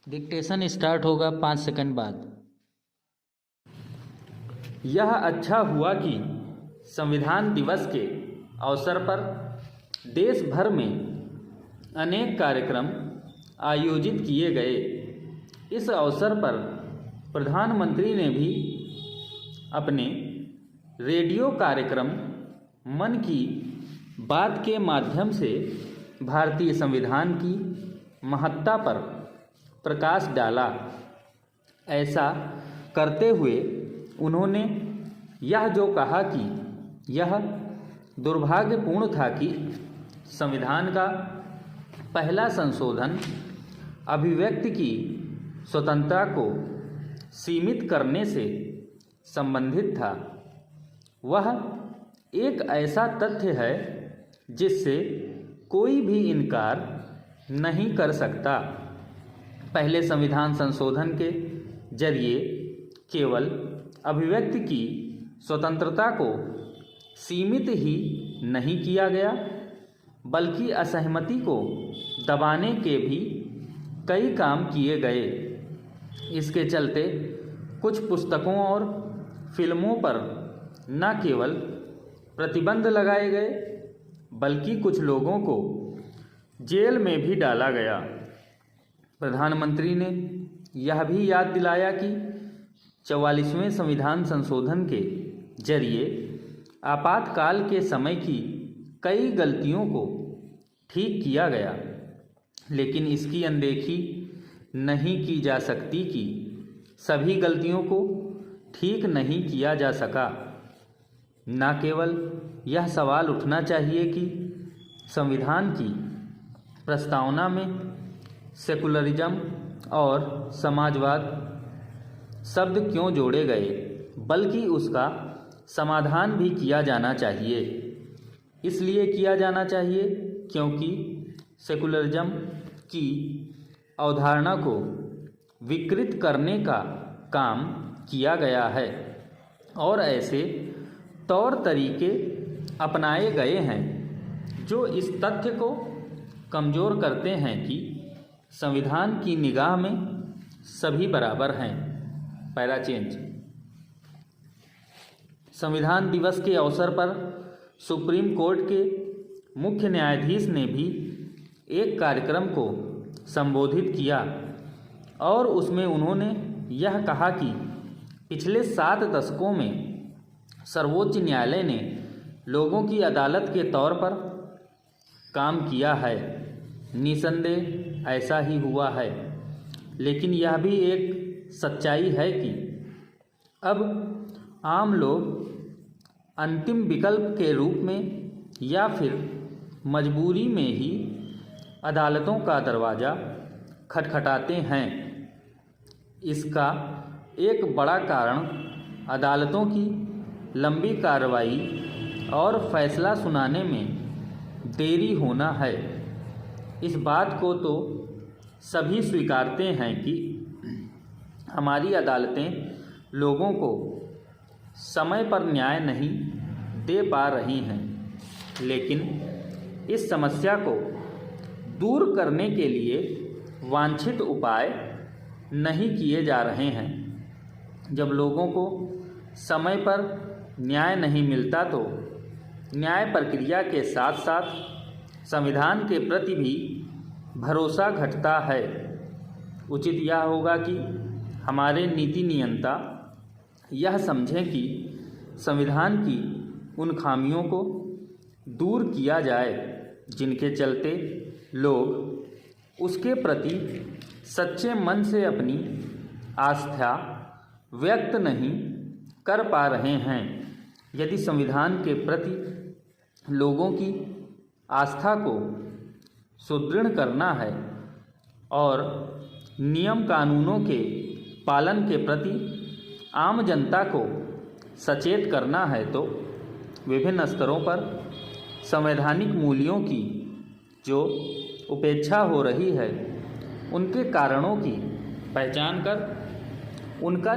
Dictation start होगा 5 second बाद। यह अच्छा हुआ कि संविधान दिवस के अवसर पर देश भर में अनेक कार्यक्रम आयोजित किए गए। इस अवसर पर प्रधानमंत्री ने भी अपने रेडियो कार्यक्रम मन की बात के माध्यम से भारतीय संविधान की महत्ता पर प्रकाश डाला। ऐसा करते हुए उन्होंने यह जो कहा कि यह दुर्भाग्यपूर्ण था कि संविधान का पहला संशोधन अभिव्यक्ति की स्वतंत्रता को सीमित करने से संबंधित था। वह एक ऐसा तथ्य है जिससे कोई भी इनकार नहीं कर सकता। पहले संविधान संशोधन के जरिए केवल अभिव्यक्ति की स्वतंत्रता को सीमित ही नहीं किया गया, बल्कि असहमति को दबाने के भी कई काम किए गए। इसके चलते कुछ पुस्तकों और फिल्मों पर न केवल प्रतिबंध लगाए गए, बल्कि कुछ लोगों को जेल में भी डाला गया। प्रधानमंत्री ने यह भी याद दिलाया कि 44वें संविधान संशोधन के जरिए आपातकाल के समय की कई गलतियों को ठीक किया गया, लेकिन इसकी अनदेखी नहीं की जा सकती कि सभी गलतियों को ठीक नहीं किया जा सका। न केवल यह सवाल उठना चाहिए कि संविधान की प्रस्तावना में सेकुलरिज्म और समाजवाद शब्द क्यों जोड़े गए, बल्कि उसका समाधान भी किया जाना चाहिए। इसलिए किया जाना चाहिए क्योंकि सेकुलरिज्म की अवधारणा को विकृत करने का काम किया गया है और ऐसे तौर तरीके अपनाए गए हैं जो इस तथ्य को कमज़ोर करते हैं कि संविधान की निगाह में सभी बराबर हैं। Para change. संविधान दिवस के अवसर पर सुप्रीम कोर्ट के मुख्य न्यायाधीश ने भी एक कार्यक्रम को संबोधित किया और उसमें उन्होंने यह कहा कि पिछले 7 दशकों में सर्वोच्च न्यायालय ने लोगों की अदालत के तौर पर काम किया है। निसंदेह ऐसा ही हुआ है, लेकिन यह भी एक सच्चाई है कि अब आम लोग अंतिम विकल्प के रूप में या फिर मजबूरी में ही अदालतों का दरवाज़ा खटखटाते हैं। इसका एक बड़ा कारण अदालतों की लंबी कार्रवाई और फैसला सुनाने में देरी होना है। इस बात को तो सभी स्वीकारते हैं कि हमारी अदालतें लोगों को समय पर न्याय नहीं दे पा रही हैं, लेकिन इस समस्या को दूर करने के लिए वांछित उपाय नहीं किए जा रहे हैं। जब लोगों को समय पर न्याय नहीं मिलता तो न्याय प्रक्रिया के साथ साथ संविधान के प्रति भी भरोसा घटता है। उचित यह होगा कि हमारे नीति नियंता यह समझें कि संविधान की उन खामियों को दूर किया जाए जिनके चलते लोग उसके प्रति सच्चे मन से अपनी आस्था व्यक्त नहीं कर पा रहे हैं। यदि संविधान के प्रति लोगों की आस्था को सुदृढ़ करना है और नियम कानूनों के पालन के प्रति आम जनता को सचेत करना है तो विभिन्न स्तरों पर संवैधानिक मूल्यों की जो उपेक्षा हो रही है उनके कारणों की पहचान कर उनका